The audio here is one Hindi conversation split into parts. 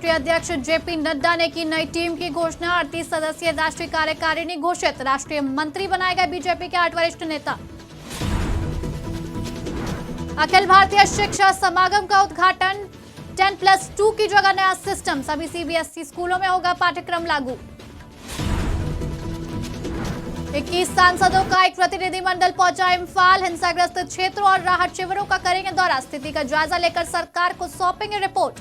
राष्ट्रीय अध्यक्ष जेपी नड्डा ने की नई टीम की घोषणा। 38 सदस्यीय राष्ट्रीय कार्यकारिणी घोषित। राष्ट्रीय मंत्री बनाए गए बीजेपी के 8 वरिष्ठ नेता। अखिल भारतीय शिक्षा समागम का उद्घाटन। 10+2 की जगह नया सिस्टम। सभी सीबीएसई स्कूलों में होगा पाठ्यक्रम लागू। 21 सांसदों का एक प्रतिनिधिमंडल पहुंचा इम्फाल। हिंसाग्रस्त क्षेत्रों और राहत शिविरों का करेंगे दौरा। स्थिति का जायजा लेकर सरकार को सौंपेंगे रिपोर्ट।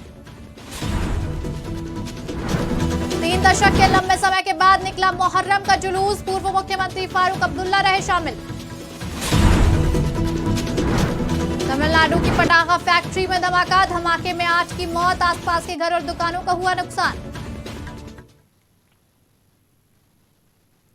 3 दशक के लंबे समय के बाद निकला मुहर्रम का जुलूस। पूर्व मुख्यमंत्री फारूक अब्दुल्ला रहे शामिल। तमिलनाडु की पटाखा फैक्ट्री में धमाका। धमाके में 8 की मौत। आसपास के घर और दुकानों का हुआ नुकसान।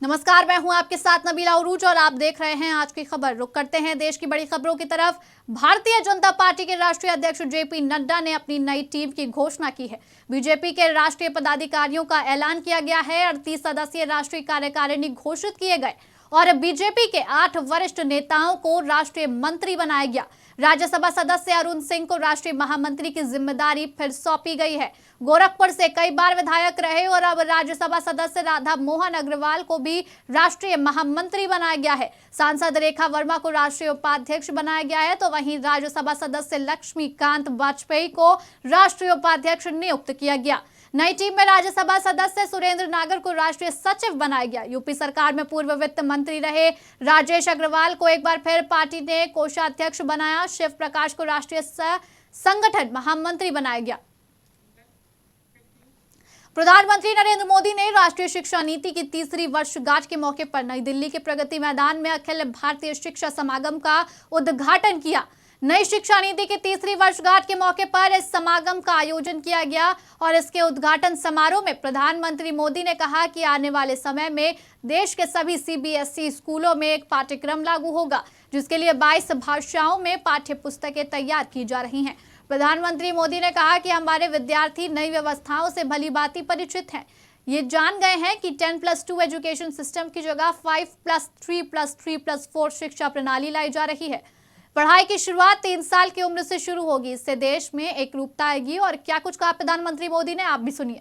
नमस्कार, मैं हूं आपके साथ नबीला उरूज और आप देख रहे हैं आज की खबर। रुक करते हैं देश की बड़ी खबरों की तरफ। भारतीय जनता पार्टी के राष्ट्रीय अध्यक्ष जेपी नड्डा ने अपनी नई टीम की घोषणा की है। बीजेपी के राष्ट्रीय पदाधिकारियों का ऐलान किया गया है। 38 सदस्यीय राष्ट्रीय कार्यकारिणी घोषित किए गए और बीजेपी के 8 वरिष्ठ नेताओं को राष्ट्रीय मंत्री बनाया गया। राज्यसभा सदस्य अरुण सिंह को राष्ट्रीय महामंत्री की जिम्मेदारी फिर सौंपी गई है। गोरखपुर से कई बार विधायक रहे और अब राज्यसभा सदस्य राधा मोहन अग्रवाल को भी राष्ट्रीय महामंत्री बनाया गया है। सांसद रेखा वर्मा को राष्ट्रीय उपाध्यक्ष बनाया गया है, तो वहीं राज्यसभा सदस्य लक्ष्मीकांत वाजपेयी को राष्ट्रीय उपाध्यक्ष नियुक्त किया गया। नई टीम में राज्यसभा सदस्य सुरेंद्र नागर को राष्ट्रीय सचिव बनाया गया। यूपी सरकार में पूर्व वित्त मंत्री रहे राजेश अग्रवाल को एक बार फिर पार्टी ने कोषाध्यक्ष बनाया। शिव प्रकाश को राष्ट्रीय संगठन महामंत्री बनाया गया। प्रधानमंत्री नरेंद्र मोदी ने राष्ट्रीय शिक्षा नीति की 3री वर्षगांठ के मौके पर नई दिल्ली के प्रगति मैदान में अखिल भारतीय शिक्षा समागम का उद्घाटन किया। नई शिक्षा नीति की 3री वर्षगांठ के मौके पर इस समागम का आयोजन किया गया और इसके उद्घाटन समारोह में प्रधानमंत्री मोदी ने कहा कि आने वाले समय में देश के सभी सीबीएसई स्कूलों में एक पाठ्यक्रम लागू होगा, जिसके लिए 22 भाषाओं में पाठ्य पुस्तकें तैयार की जा रही हैं। प्रधानमंत्री मोदी ने कहा कि हमारे विद्यार्थी नई व्यवस्थाओं से भलीभांति परिचित हैं। ये जान गए हैं कि 10+2 एजुकेशन सिस्टम की जगह 5+3+3+4 शिक्षा प्रणाली लाई जा रही है। पढ़ाई की शुरुआत 3 साल की उम्र से शुरू होगी। इससे देश में एक रूपता आएगी। और क्या कुछ कहा प्रधानमंत्री मोदी ने, आप भी सुनिए।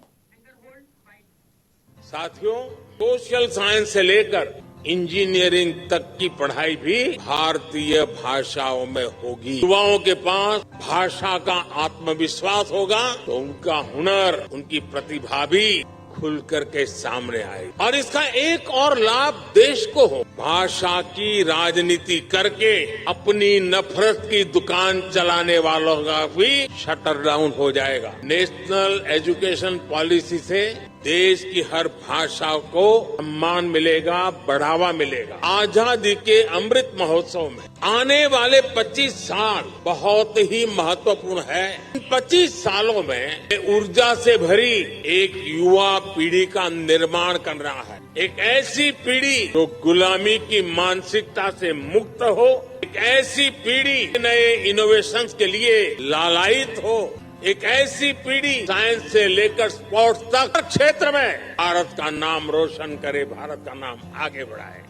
साथियों, सोशल साइंस से लेकर इंजीनियरिंग तक की पढ़ाई भी भारतीय भाषाओं में होगी। युवाओं के पास भाषा का आत्मविश्वास होगा तो उनका हुनर, उनकी प्रतिभा भी खुल करके सामने आए। और इसका एक और लाभ देश को हो। भाषा की राजनीति करके अपनी नफरत की दुकान चलाने वालों का भी शटर डाउन हो जाएगा। नेशनल एजुकेशन पॉलिसी से देश की हर भाषा को सम्मान मिलेगा, बढ़ावा मिलेगा। आजादी के अमृत महोत्सव में आने वाले 25 साल बहुत ही महत्वपूर्ण है। इन 25 सालों में ऊर्जा से भरी एक युवा पीढ़ी का निर्माण कर रहा है। एक ऐसी पीढ़ी जो गुलामी की मानसिकता से मुक्त हो, एक ऐसी पीढ़ी नए इनोवेशंस के लिए लालायित हो, एक ऐसी पीढ़ी साइंस से लेकर स्पोर्ट्स तक क्षेत्र में भारत का नाम रोशन करे, भारत का नाम आगे बढ़ाए।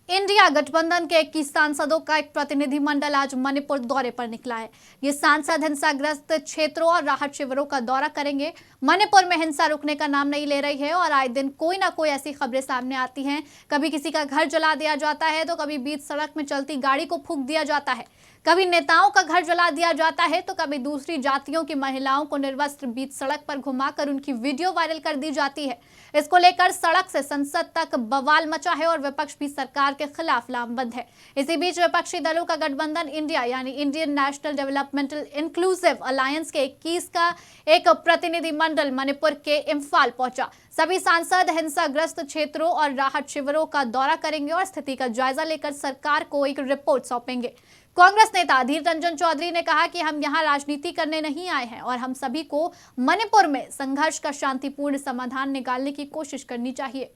इंडिया गठबंधन के 21 सांसदों का एक प्रतिनिधिमंडल आज मणिपुर दौरे पर निकला है। ये सांसद हिंसाग्रस्त क्षेत्रों और राहत शिविरों का दौरा करेंगे। मणिपुर में हिंसा रुकने का नाम नहीं ले रही है और आए दिन कोई ना कोई ऐसी खबरें सामने आती हैं। कभी किसी का घर जला दिया जाता है, तो कभी बीच सड़क में चलती गाड़ी को फूंक दिया जाता है, कभी नेताओं का घर जला दिया जाता है, तो कभी दूसरी जातियों की महिलाओं को निर्वस्त्र बीच सड़क पर घुमाकर उनकी वीडियो वायरल कर दी जाती है। इसको लेकर सड़क से संसद तक बवाल मचा है और विपक्ष भी सरकार के खिलाफ लामबंद है। इसी बीच विपक्षी दलों का गठबंधन इंडिया यानी Indian national developmental inclusive alliance के 21 का एक प्रतिनिधिमंडल मणिपुर के इम्फाल पहुंचा। सभी सांसद हिंसाग्रस्त क्षेत्रों और राहत शिविरों का दौरा करेंगे और स्थिति का जायजा लेकर सरकार को एक रिपोर्ट सौंपेंगे। कांग्रेस नेता अधीर रंजन चौधरी ने कहा कि हम यहां राजनीति करने नहीं आए हैं और हम सभी को मणिपुर में संघर्ष का शांतिपूर्ण समाधान निकालने की कोशिश करनी चाहिए।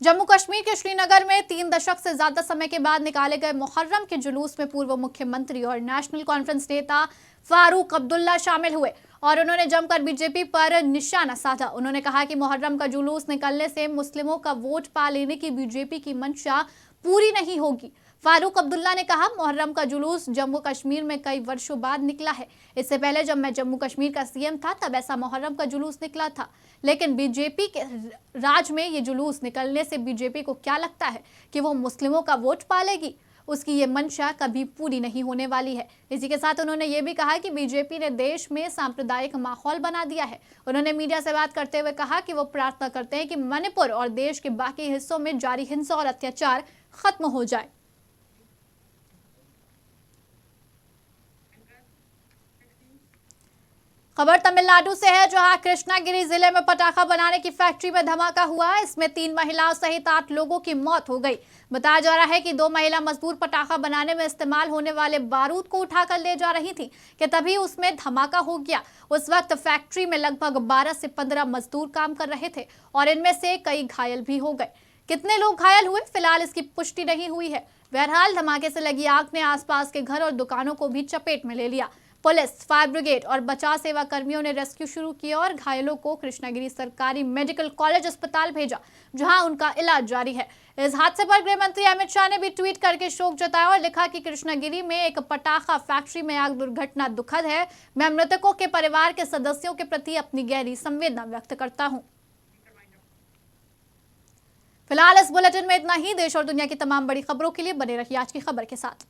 जम्मू कश्मीर के श्रीनगर में 3 दशक से ज्यादा समय के बाद निकाले गए मुहर्रम के जुलूस में पूर्व मुख्यमंत्री और नेशनल कॉन्फ्रेंस नेता फारूक अब्दुल्ला शामिल हुए और उन्होंने जमकर बीजेपी पर निशाना साधा। उन्होंने कहा कि मुहर्रम का जुलूस निकलने से मुस्लिमों का वोट पा लेने की बीजेपी की मंशा पूरी नहीं होगी। फारूक अब्दुल्ला ने कहा, मुहर्रम का जुलूस जम्मू कश्मीर में कई वर्षों बाद निकला है। इससे पहले जब मैं जम्मू कश्मीर का सीएम था तब ऐसा मुहर्रम का जुलूस निकला था, लेकिन बीजेपी के राज में ये जुलूस निकलने से बीजेपी को क्या लगता है कि वो मुस्लिमों का वोट पालेगी? उसकी ये मंशा कभी पूरी नहीं होने वाली है। इसी के साथ उन्होंने ये भी कहा कि बीजेपी ने देश में सांप्रदायिक माहौल बना दिया है। उन्होंने मीडिया से बात करते हुए कहा कि वो प्रार्थना करते हैं कि मणिपुर और देश के बाकी हिस्सों में जारी हिंसा और अत्याचार खत्म हो जाए। खबर तमिलनाडु से है, जहां कृष्णागिरी जिले में पटाखा बनाने की फैक्ट्री में धमाका हुआ। इसमें 3 महिलाओं सहित 8 लोगों की मौत हो गई। बताया जा रहा है कि 2 महिला मजदूर पटाखा बनाने में इस्तेमाल होने वाले बारूद को उठाकर ले जा रही थी कि तभी उसमें धमाका हो गया। उस वक्त फैक्ट्री में लगभग 12 से 15 मजदूर काम कर रहे थे और इनमें से कई घायल भी हो गए। कितने लोग घायल हुए, फिलहाल इसकी पुष्टि नहीं हुई है। बहरहाल धमाके से लगी आग ने आसपास के घर और दुकानों को भी चपेट में ले लिया। पुलिस, फायर ब्रिगेड और बचाव सेवा कर्मियों ने रेस्क्यू शुरू किया और घायलों को कृष्णागिरी सरकारी मेडिकल कॉलेज अस्पताल भेजा, जहां उनका इलाज जारी है। इस हादसे पर गृह मंत्री अमित शाह ने भी ट्वीट करके शोक जताया और लिखा कि कृष्णागिरी में एक पटाखा फैक्ट्री में आग दुर्घटना दुखद है। मैं मृतकों के परिवार के सदस्यों के प्रति अपनी गहरी संवेदना व्यक्त करता हूं। फिलहाल इस बुलेटिन में इतना ही। देश और दुनिया की तमाम बड़ी खबरों के लिए बने रहिए आज की खबर के साथ।